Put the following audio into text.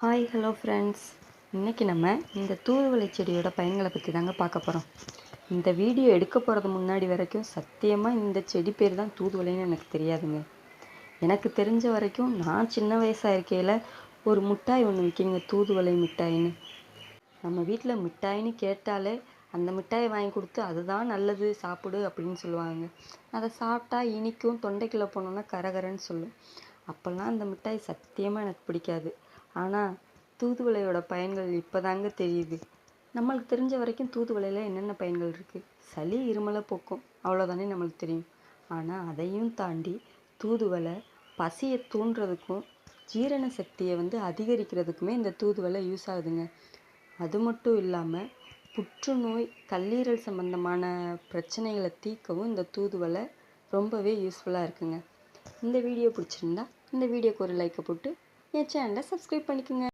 Hi hello friends. இன்றைக்கி நம்ம இந்த தூதுவளை செடியோட பயன்களை பற்றி தாங்க பார்க்க போகிறோம். இந்த வீடியோ எடுக்க போகிறது முன்னாடி வரைக்கும் சத்தியமாக இந்த செடி பேர் தான் தூதுவளைன்னு எனக்கு தெரியாதுங்க. எனக்கு தெரிஞ்ச வரைக்கும் நான் சின்ன வயசாக இருக்கையில் ஒரு மிட்டாய் ஒன்று விற்கிங்க, தூதுவளை மிட்டாயின்னு. நம்ம வீட்டில் மிட்டாயின்னு கேட்டாலே அந்த மிட்டாயை வாங்கி கொடுத்து அதுதான் நல்லது சாப்பிடு அப்படின்னு சொல்லுவாங்க. அதை சாப்பிட்டா இனிக்கும், தொண்டைக்குள்ளே போனோன்னா கரகரன்னு சொல்லும். அப்போல்லாம் அந்த மிட்டாய் சத்தியமாக எனக்கு பிடிக்காது. ஆனால் தூதுவளையோட பயன்கள் இப்போ தாங்க தெரியுது. நம்மளுக்கு தெரிஞ்ச வரைக்கும் தூதுவளையில் என்னென்ன பயன்கள் இருக்குது? சளி இருமலை போக்கும், அவ்வளோதானே நம்மளுக்கு தெரியும். ஆனால் அதையும் தாண்டி தூதுவளை பசியை தூண்டுறதுக்கும் ஜீரண சக்தியை அதிகரிக்கிறதுக்குமே இந்த தூதுவளை யூஸ் ஆகுதுங்க. அது மட்டும் இல்லாமல் புற்றுநோய், கல்லீரல் சம்பந்தமான பிரச்சனைகளை தீர்க்கவும் இந்த தூதுவளை ரொம்பவே யூஸ்ஃபுல்லாக இருக்குங்க. இந்த வீடியோ பிடிச்சிருந்தா இந்த வீடியோக்கு ஒரு லைக்கை போட்டு என் சேனலை சப்ஸ்கிரைப் பண்ணிக்கோங்க.